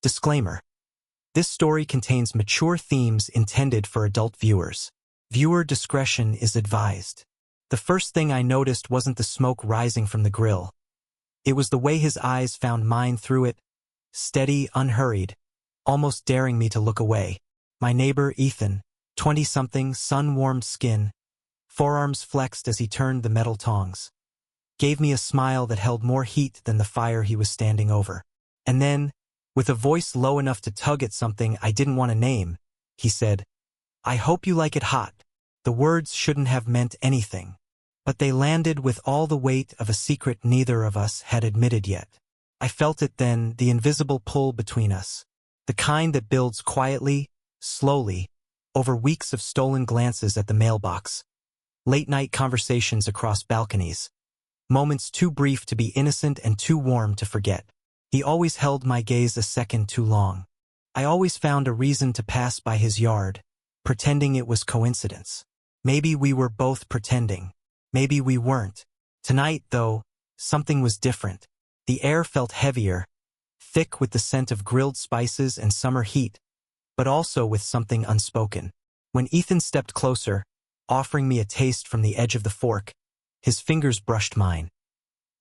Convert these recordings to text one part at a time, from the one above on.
Disclaimer. This story contains mature themes intended for adult viewers. Viewer discretion is advised. The first thing I noticed wasn't the smoke rising from the grill. It was the way his eyes found mine through it, steady, unhurried, almost daring me to look away. My neighbor, Ethan, 20-something, sun-warmed skin, forearms flexed as he turned the metal tongs, gave me a smile that held more heat than the fire he was standing over. And then, with a voice low enough to tug at something I didn't want to name, he said, "I hope you like it hot." The words shouldn't have meant anything, but they landed with all the weight of a secret neither of us had admitted yet. I felt it then, the invisible pull between us, the kind that builds quietly, slowly, over weeks of stolen glances at the mailbox, late-night conversations across balconies, moments too brief to be innocent and too warm to forget. He always held my gaze a second too long. I always found a reason to pass by his yard, pretending it was coincidence. Maybe we were both pretending. Maybe we weren't. Tonight, though, something was different. The air felt heavier, thick with the scent of grilled spices and summer heat, but also with something unspoken. When Ethan stepped closer, offering me a taste from the edge of the fork, his fingers brushed mine.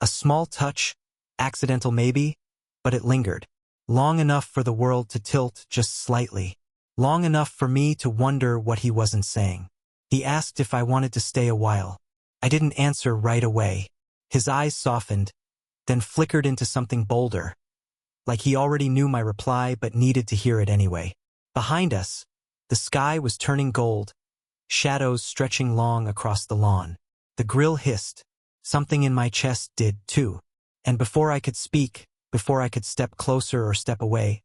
A small touch, accidental maybe, but it lingered. Long enough for the world to tilt just slightly. Long enough for me to wonder what he wasn't saying. He asked if I wanted to stay a while. I didn't answer right away. His eyes softened, then flickered into something bolder, like he already knew my reply but needed to hear it anyway. Behind us, the sky was turning gold, shadows stretching long across the lawn. The grill hissed. Something in my chest did, too. And before I could speak, before I could step closer or step away,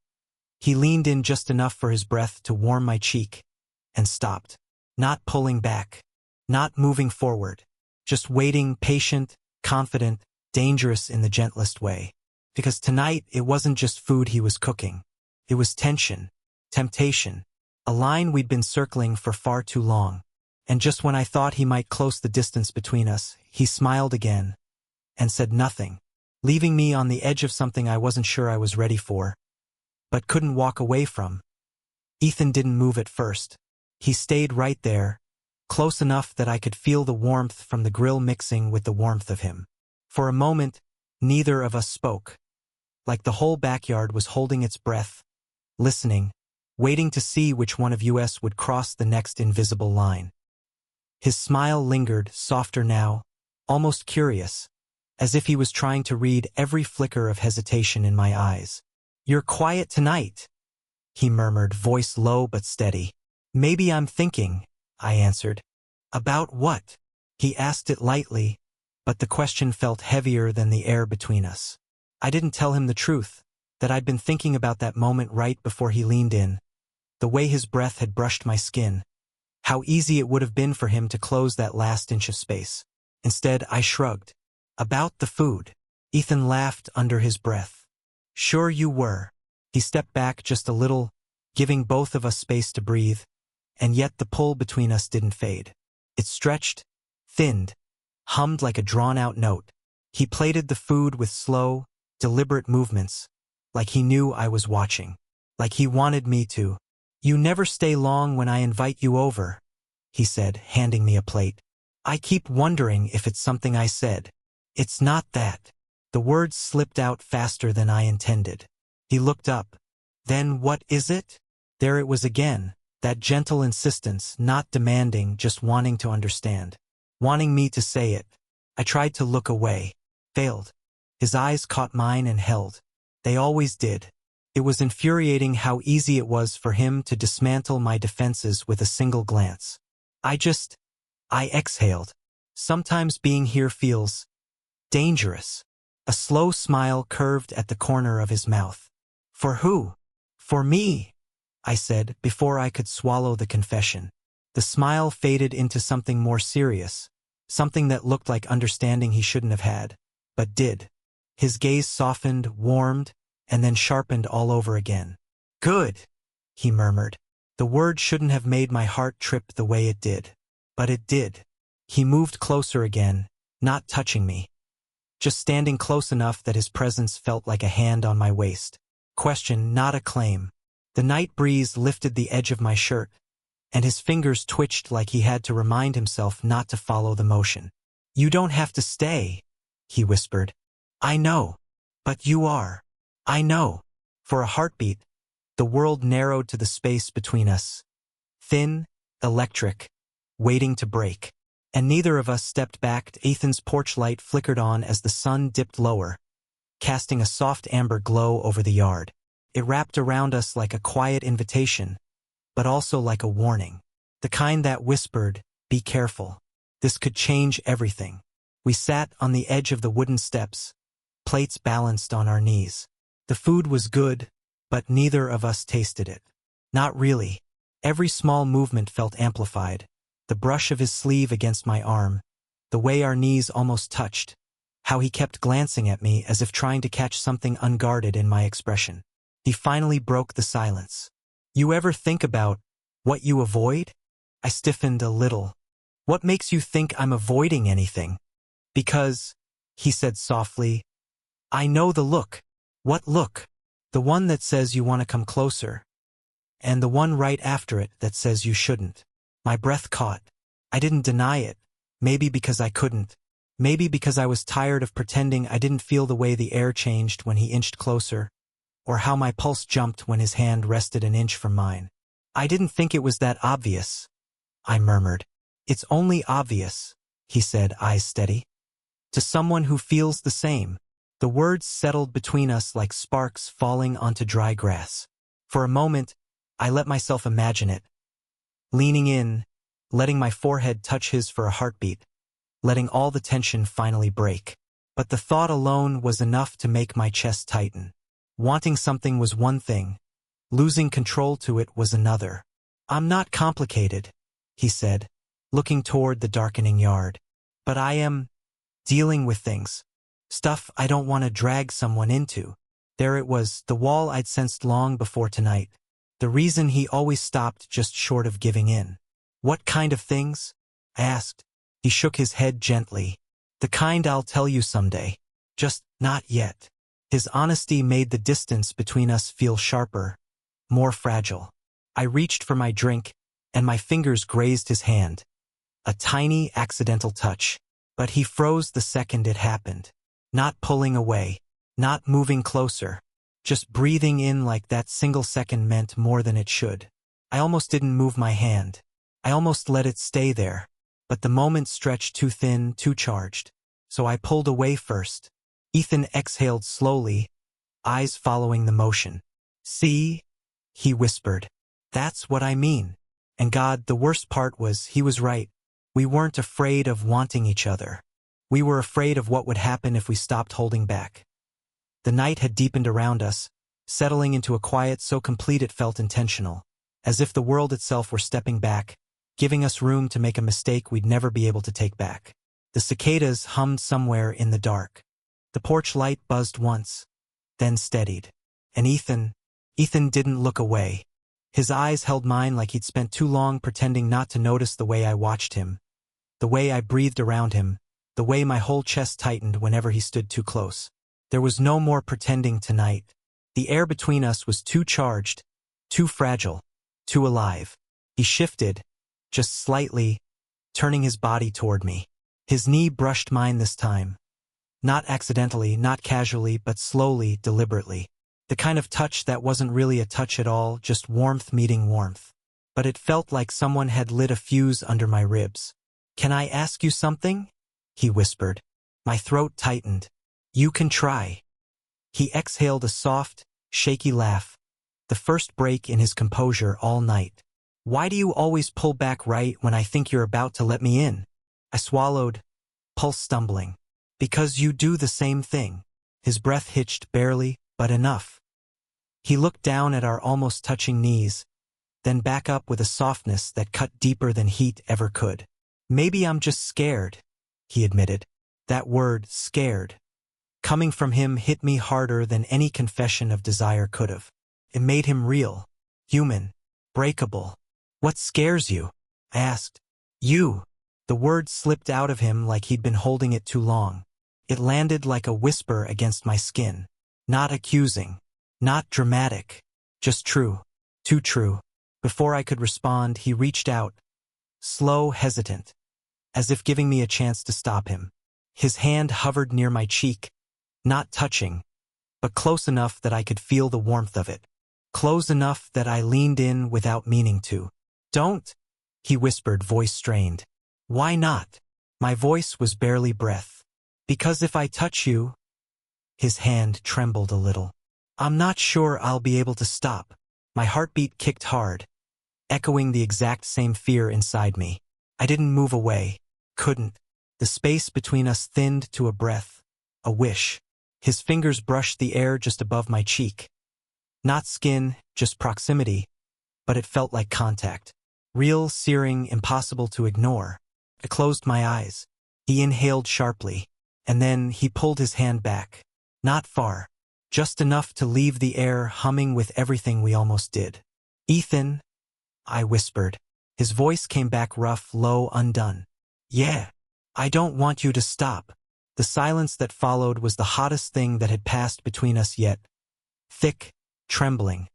he leaned in just enough for his breath to warm my cheek, and stopped. Not pulling back, not moving forward, just waiting, patient, confident, dangerous in the gentlest way. Because tonight it wasn't just food he was cooking. It was tension, temptation, a line we'd been circling for far too long. And just when I thought he might close the distance between us, he smiled again and said nothing, leaving me on the edge of something I wasn't sure I was ready for, but couldn't walk away from. Ethan didn't move at first. He stayed right there, close enough that I could feel the warmth from the grill mixing with the warmth of him. For a moment, neither of us spoke, like the whole backyard was holding its breath, listening, waiting to see which one of us would cross the next invisible line. His smile lingered, softer now, almost curious, as if he was trying to read every flicker of hesitation in my eyes. "You're quiet tonight," he murmured, voice low but steady. "Maybe I'm thinking," I answered. "About what?" He asked it lightly, but the question felt heavier than the air between us. I didn't tell him the truth, that I'd been thinking about that moment right before he leaned in, the way his breath had brushed my skin, how easy it would have been for him to close that last inch of space. Instead, I shrugged. "About the food." Ethan laughed under his breath. "Sure you were." He stepped back just a little, giving both of us space to breathe, and yet the pull between us didn't fade. It stretched, thinned, hummed like a drawn-out note. He plated the food with slow, deliberate movements, like he knew I was watching, like he wanted me to. "You never stay long when I invite you over," he said, handing me a plate. "I keep wondering if it's something I said." "It's not that." The words slipped out faster than I intended. He looked up. "Then what is it?" There it was again, that gentle insistence, not demanding, just wanting to understand. Wanting me to say it. I tried to look away. Failed. His eyes caught mine and held. They always did. It was infuriating how easy it was for him to dismantle my defenses with a single glance. I exhaled. Sometimes being here feels dangerous. A slow smile curved at the corner of his mouth. "For who?" "For me," I said, before I could swallow the confession. The smile faded into something more serious, something that looked like understanding he shouldn't have had, but did. His gaze softened, warmed, and then sharpened all over again. "Good," he murmured. The word shouldn't have made my heart trip the way it did. But it did. He moved closer again, not touching me, just standing close enough that his presence felt like a hand on my waist. Question, not a claim. The night breeze lifted the edge of my shirt, and his fingers twitched like he had to remind himself not to follow the motion. You don't have to stay, he whispered. I know. But you are. I know. For a heartbeat, the world narrowed to the space between us. Thin, electric, waiting to break. And neither of us stepped back. Ethan's porch light flickered on as the sun dipped lower, casting a soft amber glow over the yard. It wrapped around us like a quiet invitation, but also like a warning. The kind that whispered, be careful. This could change everything. We sat on the edge of the wooden steps, plates balanced on our knees. The food was good, but neither of us tasted it. Not really. Every small movement felt amplified. The brush of his sleeve against my arm, the way our knees almost touched, how he kept glancing at me as if trying to catch something unguarded in my expression. He finally broke the silence. You ever think about what you avoid? I stiffened a little. What makes you think I'm avoiding anything? Because, he said softly, I know the look. What look? The one that says you want to come closer, and the one right after it that says you shouldn't. My breath caught. I didn't deny it, maybe because I couldn't, maybe because I was tired of pretending I didn't feel the way the air changed when he inched closer, or how my pulse jumped when his hand rested an inch from mine. I didn't think it was that obvious, I murmured. It's only obvious, he said, eyes steady. To someone who feels the same. The words settled between us like sparks falling onto dry grass. For a moment, I let myself imagine it. Leaning in, letting my forehead touch his for a heartbeat, letting all the tension finally break. But the thought alone was enough to make my chest tighten. Wanting something was one thing, losing control to it was another. I'm not complicated, he said, looking toward the darkening yard. But I am dealing with things. Stuff I don't want to drag someone into. There it was, the wall I'd sensed long before tonight. The reason he always stopped just short of giving in. What kind of things? I asked. He shook his head gently. The kind I'll tell you someday. Just not yet. His honesty made the distance between us feel sharper, more fragile. I reached for my drink, and my fingers grazed his hand. A tiny, accidental touch. But he froze the second it happened. Not pulling away, not moving closer. Just breathing in like that single second meant more than it should. I almost didn't move my hand. I almost let it stay there. But the moment stretched too thin, too charged. So I pulled away first. Ethan exhaled slowly, eyes following the motion. See? He whispered. That's what I mean. And God, the worst part was, he was right. We weren't afraid of wanting each other. We were afraid of what would happen if we stopped holding back. The night had deepened around us, settling into a quiet so complete it felt intentional, as if the world itself were stepping back, giving us room to make a mistake we'd never be able to take back. The cicadas hummed somewhere in the dark. The porch light buzzed once, then steadied. And Ethan didn't look away. His eyes held mine like he'd spent too long pretending not to notice the way I watched him, the way I breathed around him, the way my whole chest tightened whenever he stood too close. There was no more pretending tonight. The air between us was too charged, too fragile, too alive. He shifted, just slightly, turning his body toward me. His knee brushed mine this time. Not accidentally, not casually, but slowly, deliberately. The kind of touch that wasn't really a touch at all, just warmth meeting warmth. But it felt like someone had lit a fuse under my ribs. Can I ask you something? He whispered. My throat tightened. You can try. He exhaled a soft, shaky laugh, the first break in his composure all night. Why do you always pull back right when I think you're about to let me in? I swallowed, pulse stumbling. Because you do the same thing. His breath hitched barely, but enough. He looked down at our almost touching knees, then back up with a softness that cut deeper than heat ever could. Maybe I'm just scared, he admitted. That word, scared, coming from him hit me harder than any confession of desire could have. It made him real, human, breakable. What scares you? I asked. You. The word slipped out of him like he'd been holding it too long. It landed like a whisper against my skin. Not accusing. Not dramatic. Just true. Too true. Before I could respond, he reached out, slow, hesitant, as if giving me a chance to stop him. His hand hovered near my cheek, not touching, but close enough that I could feel the warmth of it. Close enough that I leaned in without meaning to. Don't, he whispered, voice strained. Why not? My voice was barely breath. Because if I touch you... His hand trembled a little. I'm not sure I'll be able to stop. My heartbeat kicked hard, echoing the exact same fear inside me. I didn't move away. Couldn't. The space between us thinned to a breath, a wish. His fingers brushed the air just above my cheek. Not skin, just proximity, but it felt like contact. Real, searing, impossible to ignore. I closed my eyes. He inhaled sharply, and then he pulled his hand back. Not far. Just enough to leave the air humming with everything we almost did. Ethan, I whispered. His voice came back rough, low, undone. Yeah. I don't want you to stop. The silence that followed was the hottest thing that had passed between us yet. Thick, trembling,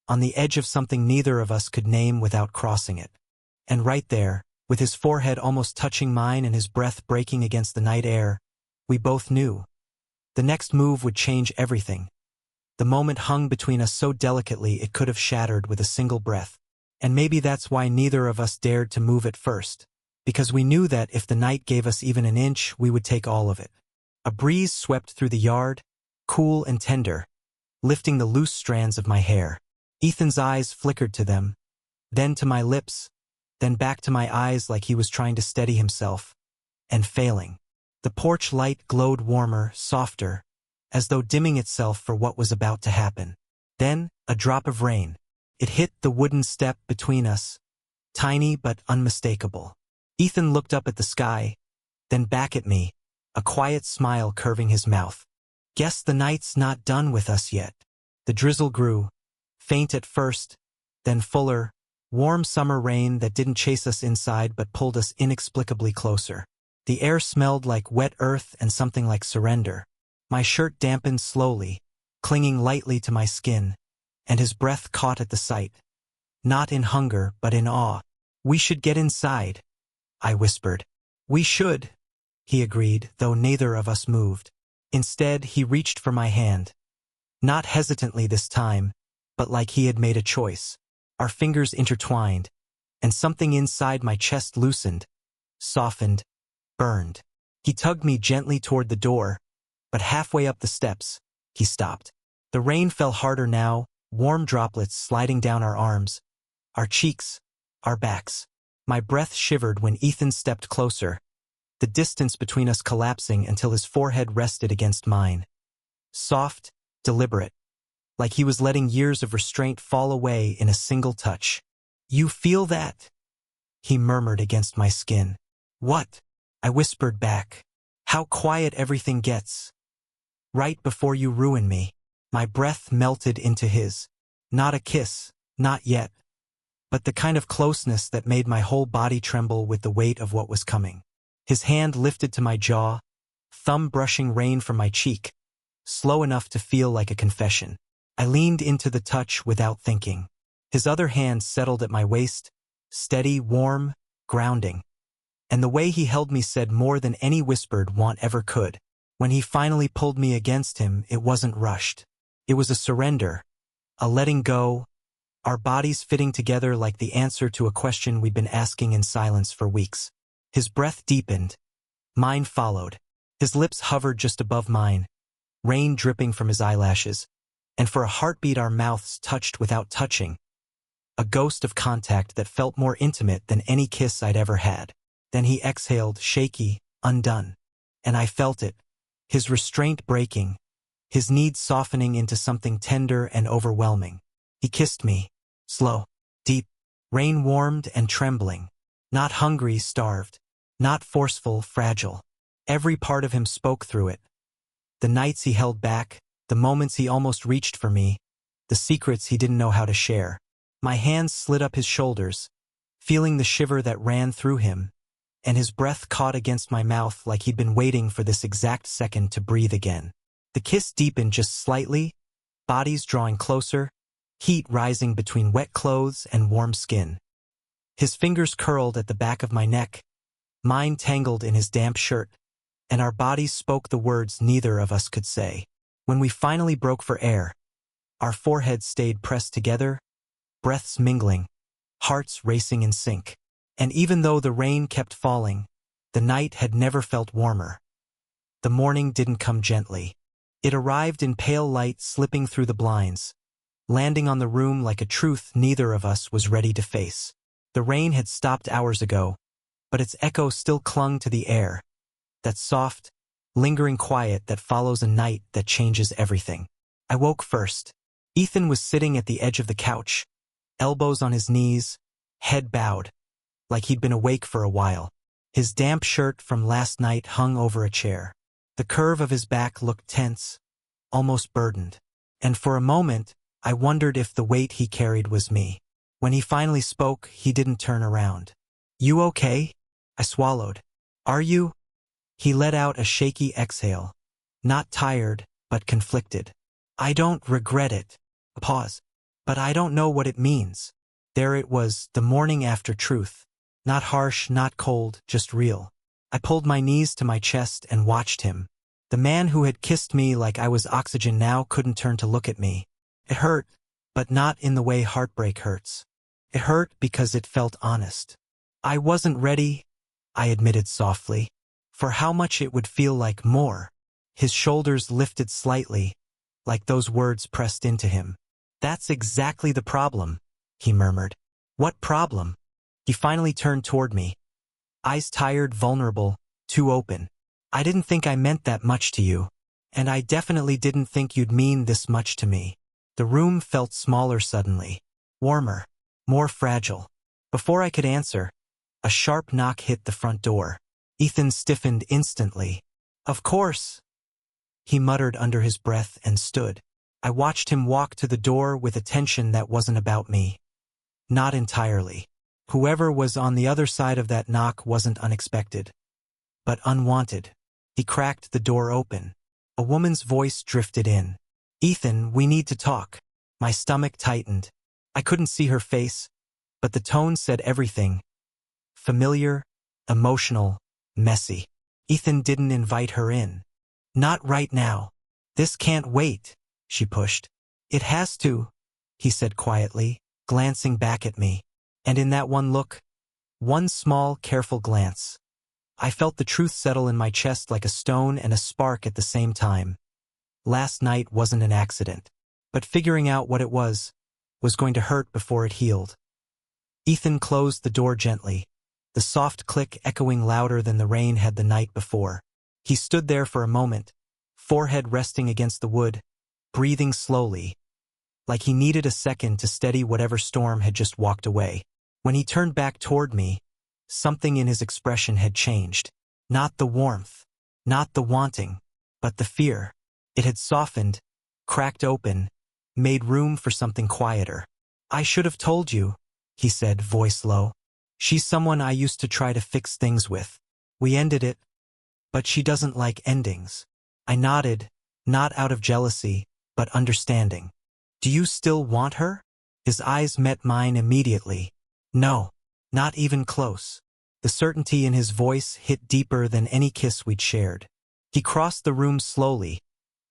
on the edge of something neither of us could name without crossing it. And right there, with his forehead almost touching mine and his breath breaking against the night air, we both knew. The next move would change everything. The moment hung between us so delicately it could have shattered with a single breath. And maybe that's why neither of us dared to move at first. Because we knew that if the night gave us even an inch, we would take all of it. A breeze swept through the yard, cool and tender, lifting the loose strands of my hair. Ethan's eyes flickered to them, then to my lips, then back to my eyes like he was trying to steady himself, and failing. The porch light glowed warmer, softer, as though dimming itself for what was about to happen. Then, a drop of rain. It hit the wooden step between us, tiny but unmistakable. Ethan looked up at the sky, then back at me, a quiet smile curving his mouth. Guess the night's not done with us yet. The drizzle grew, faint at first, then fuller, warm summer rain that didn't chase us inside but pulled us inexplicably closer. The air smelled like wet earth and something like surrender. My shirt dampened slowly, clinging lightly to my skin, and his breath caught at the sight. Not in hunger, but in awe. We should get inside, I whispered. We should, he agreed, though neither of us moved. Instead, he reached for my hand. Not hesitantly this time, but like he had made a choice. Our fingers intertwined, and something inside my chest loosened, softened, burned. He tugged me gently toward the door, but halfway up the steps, he stopped. The rain fell harder now, warm droplets sliding down our arms, our cheeks, our backs. My breath shivered when Ethan stepped closer, the distance between us collapsing until his forehead rested against mine. Soft, deliberate, like he was letting years of restraint fall away in a single touch. You feel that? He murmured against my skin. What? I whispered back. How quiet everything gets. Right before you ruin me. My breath melted into his. Not a kiss, not yet. But the kind of closeness that made my whole body tremble with the weight of what was coming. His hand lifted to my jaw, thumb brushing rain from my cheek, slow enough to feel like a confession. I leaned into the touch without thinking. His other hand settled at my waist, steady, warm, grounding. And the way he held me said more than any whispered want ever could. When he finally pulled me against him, it wasn't rushed. It was a surrender, a letting go, our bodies fitting together like the answer to a question we'd been asking in silence for weeks. His breath deepened. Mine followed. His lips hovered just above mine, rain dripping from his eyelashes. And for a heartbeat our mouths touched without touching. A ghost of contact that felt more intimate than any kiss I'd ever had. Then he exhaled, shaky, undone. And I felt it. His restraint breaking, his need softening into something tender and overwhelming. He kissed me, slow, deep, rain warmed and trembling. Not hungry, starved. Not forceful, fragile. Every part of him spoke through it. The nights he held back, the moments he almost reached for me, the secrets he didn't know how to share. My hands slid up his shoulders, feeling the shiver that ran through him, and his breath caught against my mouth like he'd been waiting for this exact second to breathe again. The kiss deepened just slightly, bodies drawing closer, heat rising between wet clothes and warm skin. His fingers curled at the back of my neck, mine tangled in his damp shirt, and our bodies spoke the words neither of us could say. When we finally broke for air, our foreheads stayed pressed together, breaths mingling, hearts racing in sync. And even though the rain kept falling, the night had never felt warmer. The morning didn't come gently. It arrived in pale light slipping through the blinds, landing on the room like a truth neither of us was ready to face. The rain had stopped hours ago, but its echo still clung to the air, that soft, lingering quiet that follows a night that changes everything. I woke first. Ethan was sitting at the edge of the couch, elbows on his knees, head bowed, like he'd been awake for a while. His damp shirt from last night hung over a chair. The curve of his back looked tense, almost burdened. And for a moment, I wondered if the weight he carried was me. When he finally spoke, he didn't turn around. "You okay?" I swallowed. "Are you?" He let out a shaky exhale. Not tired, but conflicted. "I don't regret it." A pause. "But I don't know what it means." There it was, the morning after truth. Not harsh, not cold, just real. I pulled my knees to my chest and watched him. The man who had kissed me like I was oxygen now couldn't turn to look at me. It hurt, but not in the way heartbreak hurts. It hurt because it felt honest. "I wasn't ready," I admitted softly, "for how much it would feel like more." His shoulders lifted slightly, like those words pressed into him. "That's exactly the problem," he murmured. "What problem?" He finally turned toward me. Eyes tired, vulnerable, too open. "I didn't think I meant that much to you. And I definitely didn't think you'd mean this much to me." The room felt smaller suddenly. Warmer. More fragile. Before I could answer, a sharp knock hit the front door. Ethan stiffened instantly. "Of course," he muttered under his breath and stood. I watched him walk to the door with a tension that wasn't about me. Not entirely. Whoever was on the other side of that knock wasn't unexpected, but unwanted. He cracked the door open. A woman's voice drifted in. "Ethan, we need to talk." My stomach tightened. I couldn't see her face, but the tone said everything. Familiar, emotional, messy. Ethan didn't invite her in. "Not right now. This can't wait," she pushed. "It has to," he said quietly, glancing back at me. And in that one look, one small, careful glance, I felt the truth settle in my chest like a stone and a spark at the same time. Last night wasn't an accident, but figuring out what it was going to hurt before it healed. Ethan closed the door gently, the soft click echoing louder than the rain had the night before. He stood there for a moment, forehead resting against the wood, breathing slowly, like he needed a second to steady whatever storm had just walked away. When he turned back toward me, something in his expression had changed. Not the warmth, not the wanting, but the fear. It had softened, cracked open, made room for something quieter. "I should have told you," he said, voice low. "She's someone I used to try to fix things with. We ended it, but she doesn't like endings." I nodded, not out of jealousy, but understanding. "Do you still want her?" His eyes met mine immediately. "No, not even close." The certainty in his voice hit deeper than any kiss we'd shared. He crossed the room slowly,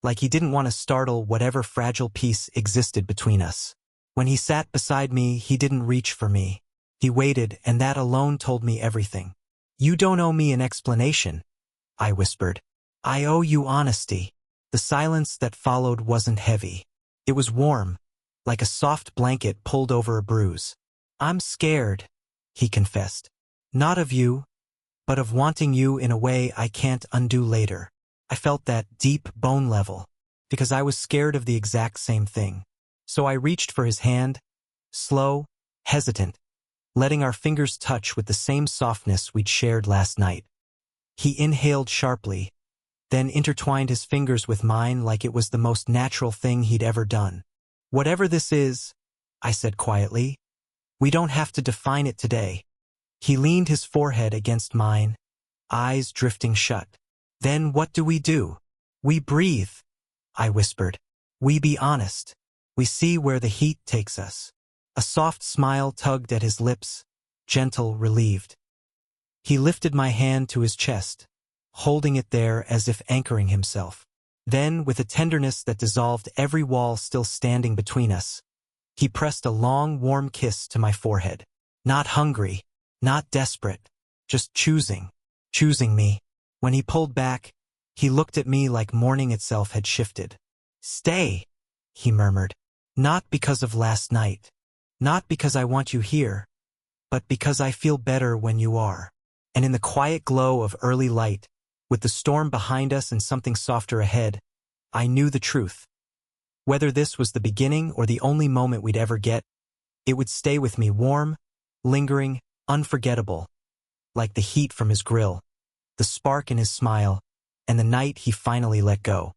like he didn't want to startle whatever fragile peace existed between us. When he sat beside me, he didn't reach for me. He waited, and that alone told me everything. "You don't owe me an explanation," I whispered. "I owe you honesty." The silence that followed wasn't heavy. It was warm, like a soft blanket pulled over a bruise. "I'm scared," he confessed. "Not of you, but of wanting you in a way I can't undo later." I felt that deep bone level, because I was scared of the exact same thing. So I reached for his hand, slow, hesitant, letting our fingers touch with the same softness we'd shared last night. He inhaled sharply, then intertwined his fingers with mine like it was the most natural thing he'd ever done. "Whatever this is," I said quietly, "we don't have to define it today." He leaned his forehead against mine, eyes drifting shut. "Then what do? We breathe," I whispered. We be honest. We see where the heat takes us. A soft smile tugged at his lips, gentle, relieved. He lifted my hand to his chest, holding it there as if anchoring himself. Then, with a tenderness that dissolved every wall still standing between us, he pressed a long, warm kiss to my forehead. Not hungry, not desperate, just choosing me. When he pulled back, he looked at me like morning itself had shifted. Stay, he murmured. Not because of last night. Not because I want you here, but because I feel better when you are. And in the quiet glow of early light, with the storm behind us and something softer ahead, I knew the truth. Whether this was the beginning or the only moment we'd ever get, it would stay with me warm, lingering, unforgettable, like the heat from his grill, the spark in his smile, and the night he finally let go.